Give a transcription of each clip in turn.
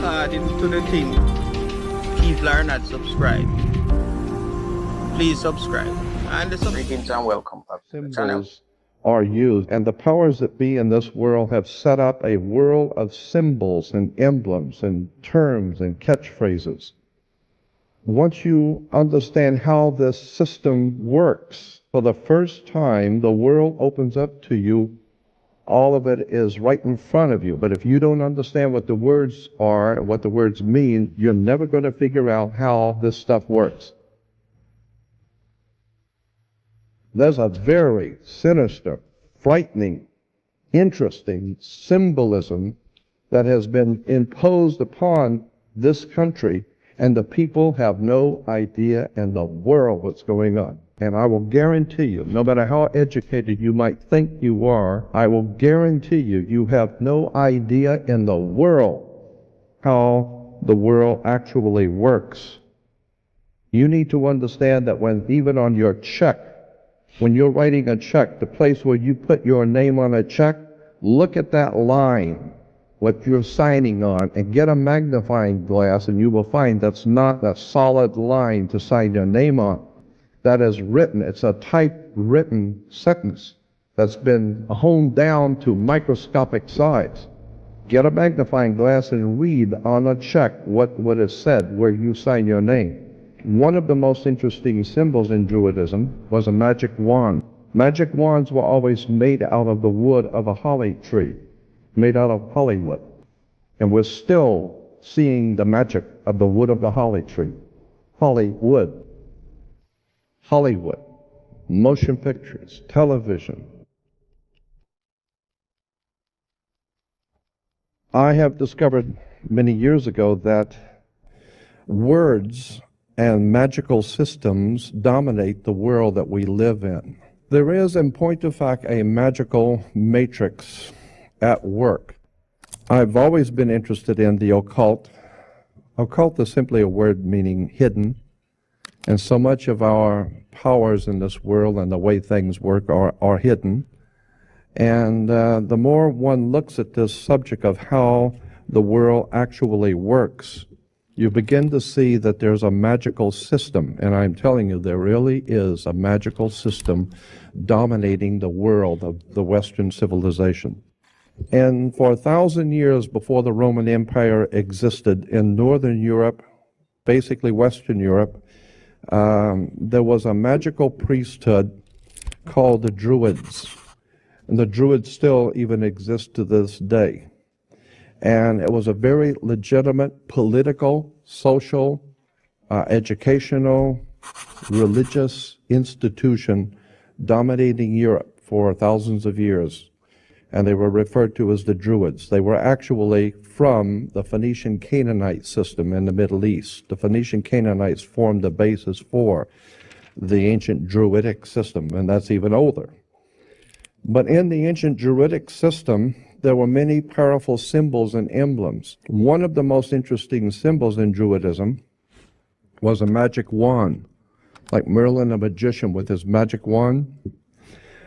according to the thing, people are not subscribed. Please subscribe. And greetings and welcome back to the channel. Symbols are used, and the powers that be in this world have set up a world of symbols and emblems and terms and catchphrases. Once you understand how this system works, for the first time, the world opens up to you. All of it is right in front of you. But if you don't understand what the words are, what the words mean, you're never going to figure out how this stuff works. There's a very sinister, frightening, interesting symbolism that has been imposed upon this country, and the people have no idea in the world what's going on. And I will guarantee you, no matter how educated you might think you are, I will guarantee you, you have no idea in the world how the world actually works. You need to understand that when even on your check, when you're writing a check, the place where you put your name on a check, look at that line, what you're signing on, and get a magnifying glass, and you will find that's not a solid line to sign your name on. That is written, it's a typewritten sentence that's been honed down to microscopic size. Get a magnifying glass and read on a check what is said where you sign your name. One of the most interesting symbols in Druidism was a magic wand. Magic wands were always made out of the wood of a holly tree, made out of hollywood. And we're still seeing the magic of the wood of the holly tree. Hollywood. Hollywood, motion pictures, television. I have discovered many years ago that words and magical systems dominate the world that we live in. There is, in point of fact, a magical matrix at work. I've always been interested in the occult. Occult is simply a word meaning hidden. And so much of our powers in this world and the way things work are hidden. And the more one looks at this subject of how the world actually works, you begin to see that there's a magical system. And I'm telling you, there really is a magical system dominating the world of the Western civilization. And for 1,000 years before the Roman Empire existed in Northern Europe, basically Western Europe, there was a magical priesthood called the Druids. And the Druids still even exist to this day. And it was a very legitimate political, social, educational, religious institution dominating Europe for thousands of years. And they were referred to as the Druids. They were actually from the Phoenician Canaanite system in the Middle East. The Phoenician Canaanites formed the basis for the ancient Druidic system, and that's even older. But in the ancient Druidic system, there were many powerful symbols and emblems. One of the most interesting symbols in Druidism was a magic wand, like Merlin the magician with his magic wand.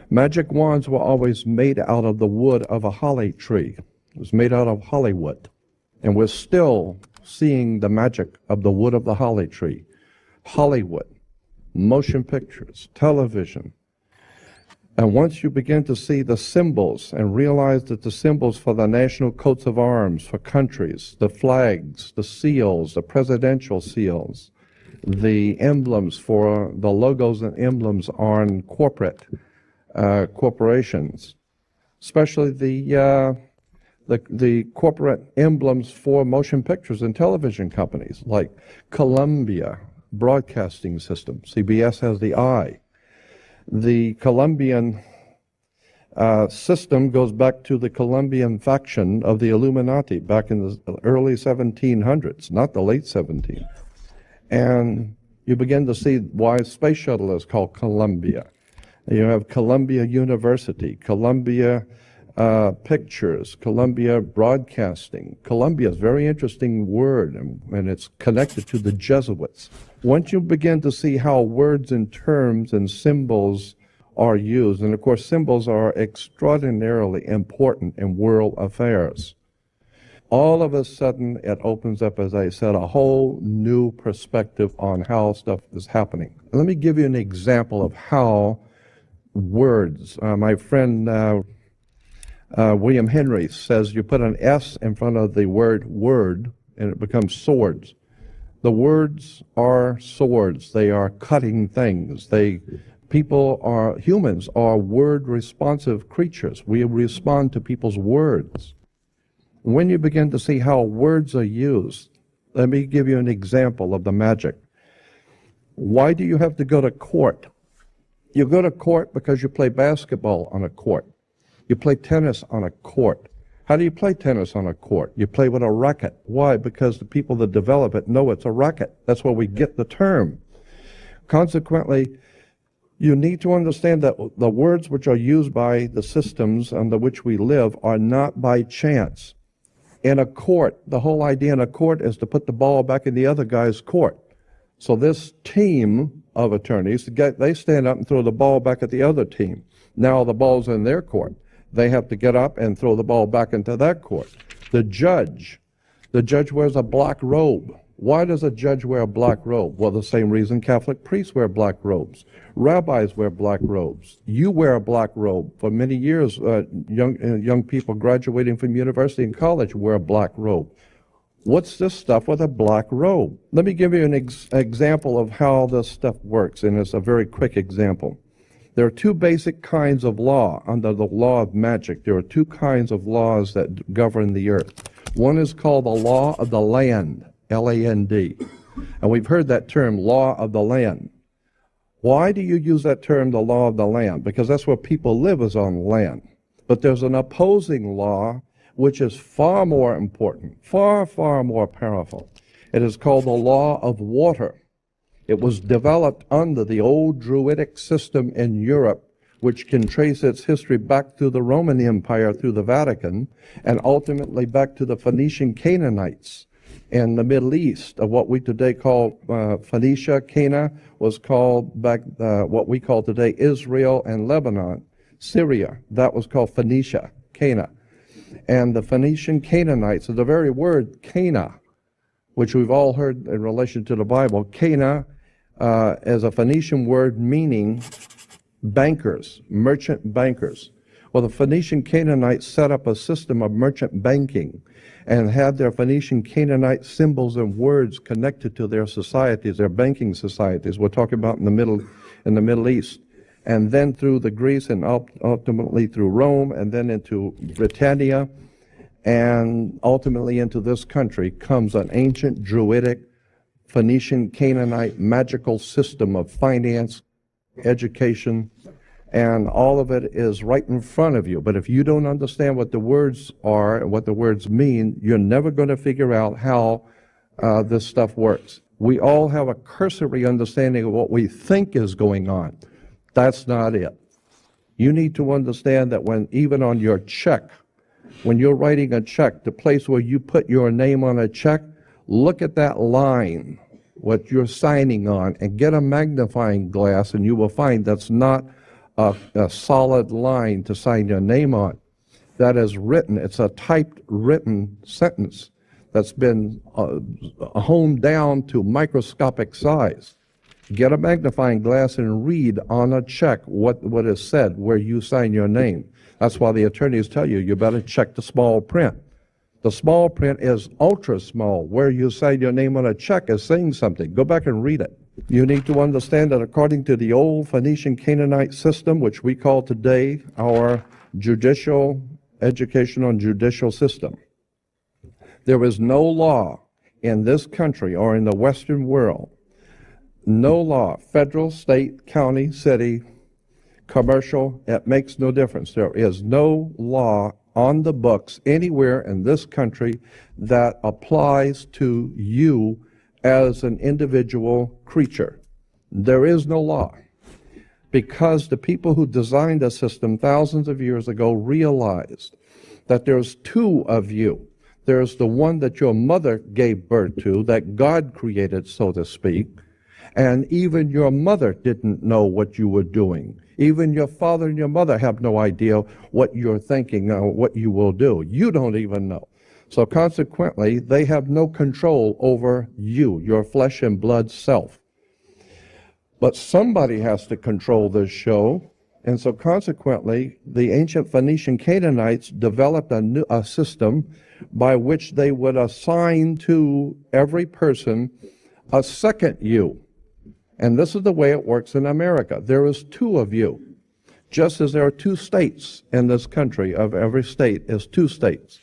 Magic wands were always made out of the wood of a holly tree. It was made out of hollywood. And we're still seeing the magic of the wood of the holly tree. Hollywood, motion pictures, television. And once you begin to see the symbols and realize that the symbols for the national coats of arms for countries, the flags, the seals, the presidential seals, the emblems for the logos and emblems on corporations, especially the corporate emblems for motion pictures and television companies like Columbia Broadcasting System. CBS has the eye. The Colombian system goes back to the Colombian faction of the Illuminati back in the early 1700s, not the late 1700s. And you begin to see why space shuttle is called Columbia. You have Columbia University, Columbia Pictures, Columbia Broadcasting. Columbia is a very interesting word, and it's connected to the Jesuits. Once you begin to see how words and terms and symbols are used, and of course symbols are extraordinarily important in world affairs. all of a sudden it opens up, as I said, a whole new perspective on how stuff is happening. Let me give you an example of how words, my friend William Henry says you put an S in front of the word word and it becomes swords. The words are swords. They are cutting things. Humans are word responsive creatures. We respond to people's words. When you begin to see how words are used, let me give you an example of the magic. Why do you have to go to court? You go to court because you play basketball on a court. You play tennis on a court. How do you play tennis on a court? You play with a racket. Why? Because the people that develop it know it's a racket. That's where we get the term. Consequently, you need to understand that the words which are used by the systems under which we live are not by chance. In a court, the whole idea in a court is to put the ball back in the other guy's court. So this team of attorneys, they stand up and throw the ball back at the other team. Now the ball's in their court. They have to get up and throw the ball back into that court. The judge wears a black robe. Why does a judge wear a black robe? Well, the same reason Catholic priests wear black robes. Rabbis wear black robes. You wear a black robe. For many years, young people graduating from university and college wear a black robe. What's this stuff with a black robe? Let me give you an example of how this stuff works, and it's a very quick example. There are two basic kinds of law under the law of magic. There are two kinds of laws that govern the earth. One is called the law of the land, L-A-N-D. And we've heard that term, law of the land. Why do you use that term, the law of the land? Because that's where people live, is on land. But there's an opposing law which is far more important, far, far more powerful. It is called the law of water. It was developed under the old Druidic system in Europe, which can trace its history back through the Roman Empire, through the Vatican, and ultimately back to the Phoenician Canaanites in the Middle East, of what we today call Phoenicia. Cana was called back what we call today Israel and Lebanon. Syria, that was called Phoenicia, Cana. And the Phoenician Canaanites, the very word Cana, which we've all heard in relation to the Bible, Cana is a Phoenician word meaning bankers, merchant bankers. Well, the Phoenician Canaanites set up a system of merchant banking and had their Phoenician Canaanite symbols and words connected to their societies, their banking societies. We're talking about in the Middle East. And then through the Greece and ultimately through Rome and then into Britannia and ultimately into this country comes an ancient Druidic Phoenician Canaanite magical system of finance, education, and all of it is right in front of you. But if you don't understand what the words are and what the words mean, you're never going to figure out how this stuff works. We all have a cursory understanding of what we think is going on. That's not it. You need to understand that when even on your check, when you're writing a check, the place where you put your name on a check, look at that line, what you're signing on, and get a magnifying glass, and you will find that's not a solid line to sign your name on. That is written. It's a typed written sentence that's been honed down to microscopic size. Get a magnifying glass and read on a check what is said where you sign your name. That's why the attorneys tell you better check the small print. The small print is ultra small. Where you sign your name on a check is saying something. Go back and read it. You need to understand that according to the old Phoenician Canaanite system, which we call today our judicial, educational and judicial system, there is no law in this country or in the Western world, no law, federal, state, county, city, commercial, it makes no difference. There is no law on the books anywhere in this country that applies to you as an individual creature. There is no law, because the people who designed the system thousands of years ago realized that there's two of you. There's the one that your mother gave birth to, that God created, so to speak, and even your mother didn't know what you were doing. Even your father and your mother have no idea what you're thinking or what you will do. You don't even know. So consequently, they have no control over you, your flesh and blood self. But somebody has to control this show. And so consequently, the ancient Phoenician Canaanites developed a system by which they would assign to every person a second you. And this is the way it works in America. There is two of you. Just as there are two states in this country, of every state is two states.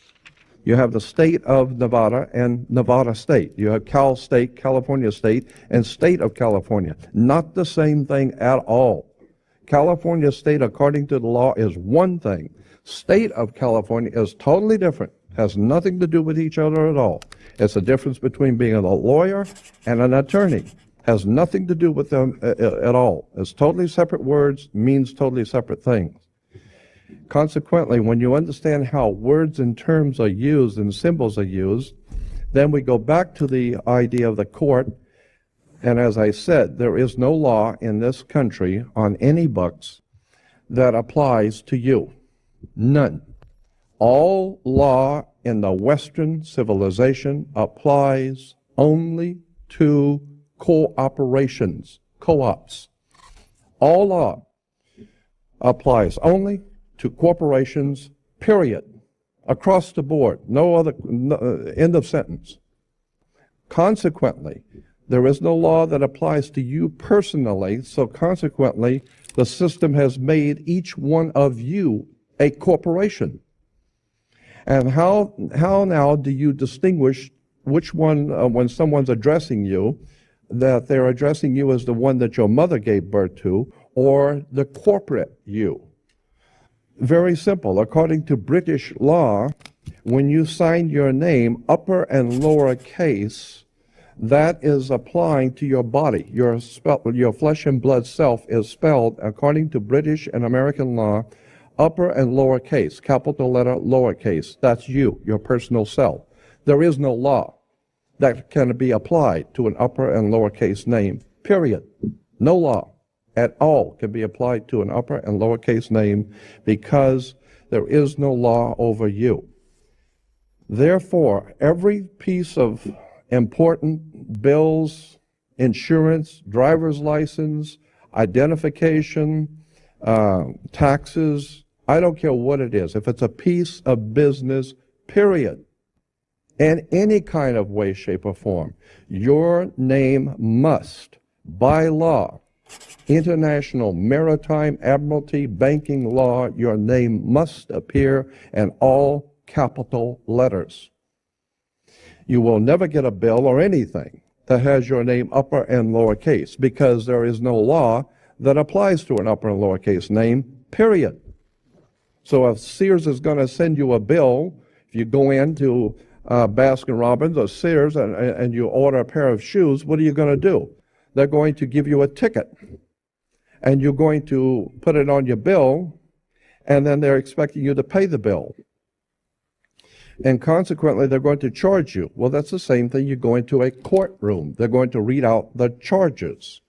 You have the state of Nevada and Nevada State. You have Cal State, California State, and State of California. Not the same thing at all. California State, according to the law, is one thing. State of California is totally different. Has nothing to do with each other at all. It's the difference between being a lawyer and an attorney. Has nothing to do with them at all. It's totally separate words, means totally separate things. Consequently, when you understand how words and terms are used and symbols are used, then we go back to the idea of the court. And as I said, there is no law in this country on any books that applies to you. None. All law in the Western civilization applies only to cooperations, co-ops. All law applies only to corporations, period. Across the board. No other, end of sentence. Consequently, there is no law that applies to you personally, so consequently, the system has made each one of you a corporation. And how now do you distinguish which one, when someone's addressing you, that they're addressing you as the one that your mother gave birth to, or the corporate you? Very simple. According to British law, when you sign your name, upper and lower case, that is applying to your body. Your flesh and blood self is spelled, according to British and American law, upper and lower case, capital letter, lower case. That's you, your personal self. There is no law that can be applied to an upper and lower case name, period. No law at all can be applied to an upper and lower case name because there is no law over you. Therefore, every piece of important bills, insurance, driver's license, identification, taxes, I don't care what it is. If it's a piece of business, period, in any kind of way, shape, or form, your name must, by law, international maritime admiralty banking law, your name must appear in all capital letters. You will never get a bill or anything that has your name upper and lower case because there is no law that applies to an upper and lower case name, period. So if Sears is going to send you a bill, if you go into Baskin Robbins or Sears and you order a pair of shoes, what are you going to do? They're going to give you a ticket, and you're going to put it on your bill, and then they're expecting you to pay the bill. And consequently, they're going to charge you. Well, that's the same thing. You go into a courtroom. They're going to read out the charges.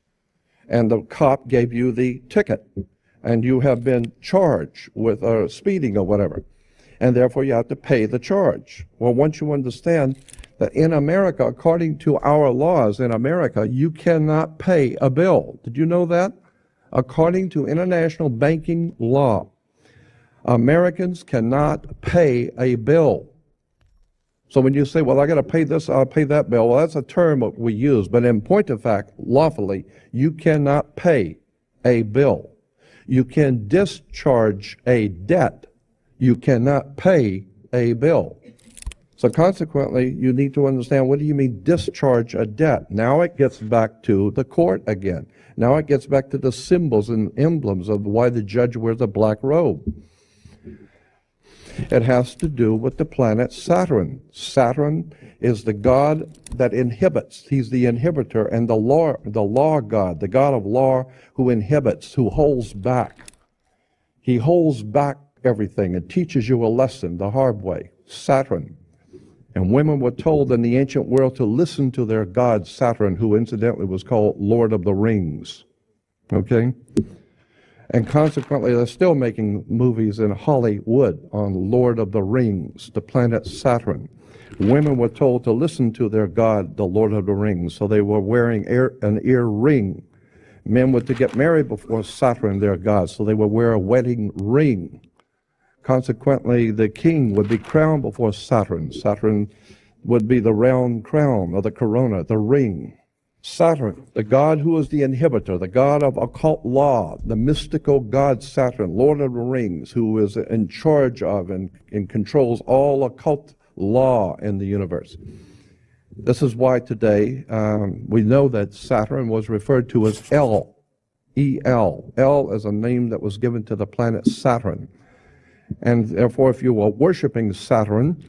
And the cop gave you the ticket, and you have been charged with speeding or whatever. And therefore, you have to pay the charge. Well, once you understand that in America, according to our laws in America, you cannot pay a bill. Did you know that? According to international banking law, Americans cannot pay a bill. So when you say, well, I got to pay this, I'll pay that bill, well, that's a term that we use. But in point of fact, lawfully, you cannot pay a bill. You can discharge a debt. You cannot pay a bill. So consequently, you need to understand, what do you mean discharge a debt? Now it gets back to the court again. Now it gets back to the symbols and emblems of why the judge wears a black robe. It has to do with the planet Saturn. Saturn is the god that inhibits. He's the inhibitor and the law god, the god of law who inhibits, who holds back. He holds back everything and teaches you a lesson the hard way. Saturn. And women were told in the ancient world to listen to their god Saturn, who incidentally was called Lord of the Rings. Okay? And consequently, they're still making movies in Hollywood on Lord of the Rings, the planet Saturn. Women were told to listen to their god, the Lord of the Rings, so they were wearing an ear ring. Men were to get married before Saturn, their god, so they would wear a wedding ring. Consequently, the king would be crowned before Saturn. Saturn would be the round crown, or the corona, the ring. Saturn, the god who is the inhibitor, the god of occult law, the mystical god Saturn, Lord of the Rings, who is in charge of and controls all occult law in the universe. This is why today we know that Saturn was referred to as El, E-L. El is a name that was given to the planet Saturn. And therefore, if you are worshiping Saturn,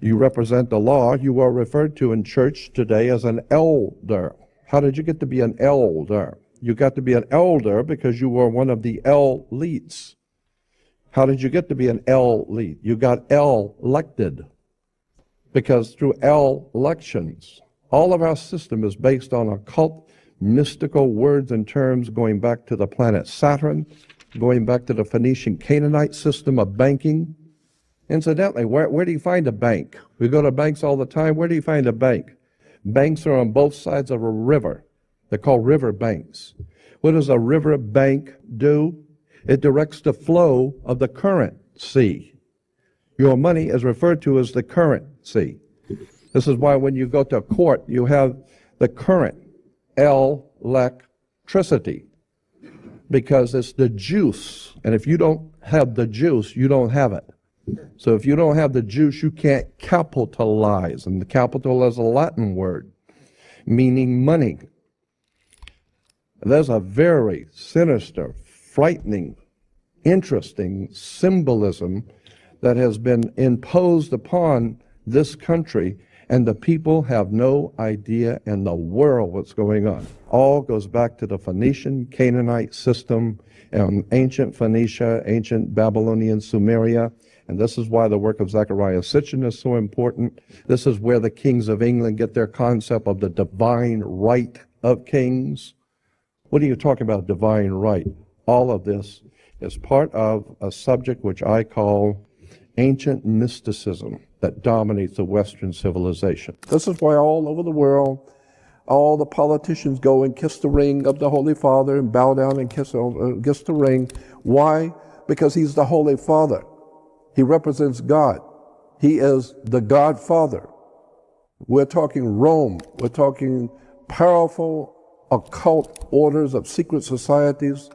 you represent the law. You are referred to in church today as an elder. How did you get to be an elder? You got to be an elder because you were one of the elites. How did you get to be an elite? You got elected. Because through elections, all of our system is based on occult, mystical words and terms going back to the planet Saturn, going back to the Phoenician Canaanite system of banking. Incidentally, where do you find a bank? We go to banks all the time. Where do you find a bank? Banks are on both sides of a river. They're called river banks. What does a river bank do? It directs the flow of the currency. Your money is referred to as the currency. This is why when you go to court, you have the current, electricity, because it's the juice. And if you don't have the juice, you don't have it. So if you don't have the juice, you can't capitalize. And the capital is a Latin word, meaning money. There's a very sinister, frightening, interesting symbolism that has been imposed upon this country, and the people have no idea in the world what's going on. All goes back to the Phoenician Canaanite system, ancient Phoenicia, ancient Babylonian Sumeria, and this is why the work of Zechariah Sitchin is so important. This is where the kings of England get their concept of the divine right of kings. What are you talking about, divine right? All of this is part of a subject which I call ancient mysticism that dominates the Western civilization. This is why all over the world, all the politicians go and kiss the ring of the Holy Father and bow down and kiss the ring. Why? Because he's the Holy Father. He represents God. He is the Godfather. We're talking Rome. We're talking powerful occult orders of secret societies,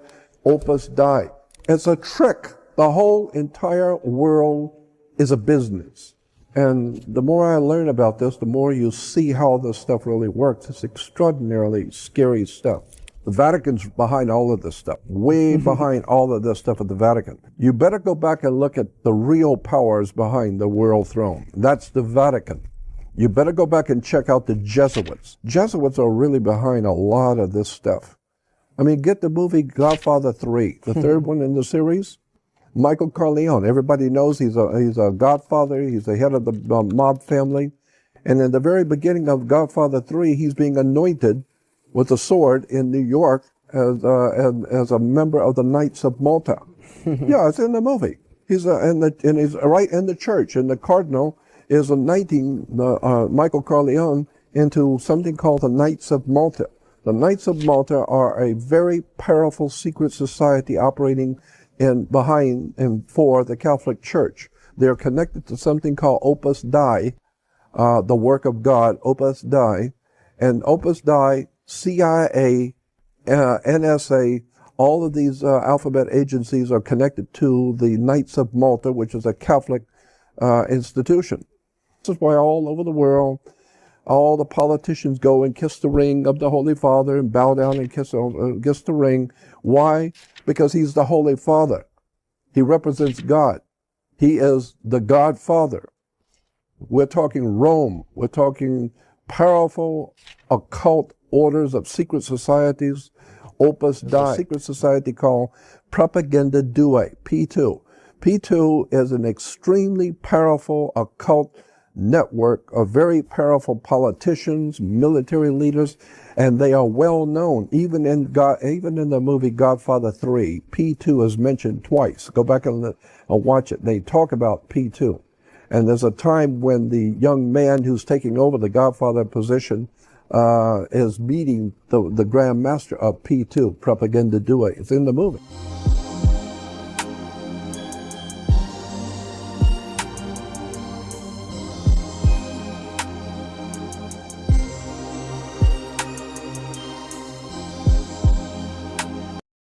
Opus Dei. It's a trick. The whole entire world is a business. And the more I learn about this, the more you see how this stuff really works. It's extraordinarily scary stuff. The Vatican's behind all of this stuff, way behind all of this stuff at the Vatican. You better go back and look at the real powers behind the world throne. That's the Vatican. You better go back and check out the Jesuits. Jesuits are really behind a lot of this stuff. I mean, get the movie Godfather 3, the third one in the series. Michael Corleone, everybody knows he's a godfather, he's the head of the mob family. And in the very beginning of Godfather 3, he's being anointed with a sword in New York as a member of the Knights of Malta. Yeah, it's in the movie. He's right in the church, and the cardinal is anointing Michael Corleone into something called the Knights of Malta. The Knights of Malta are a very powerful secret society operating behind and for the Catholic Church. They're connected to something called Opus Dei, the work of God, Opus Dei. And Opus Dei, CIA, NSA, all of these alphabet agencies are connected to the Knights of Malta, which is a Catholic institution. This is why all over the world, all the politicians go and kiss the ring of the Holy Father and bow down and kiss the ring. Why? Because he's the Holy Father. He represents God. He is the Godfather. We're talking Rome. We're talking powerful occult orders of secret societies, Opus Dei. A secret society called Propaganda Due, P2. P2 is an extremely powerful occult network of very powerful politicians, military leaders, and they are well known. Even in the movie Godfather 3, P2 is mentioned twice. Go back and watch it. They talk about P2. And there's a time when the young man who's taking over the Godfather position is meeting the Grand Master of P2, Propaganda Due. It's in the movie.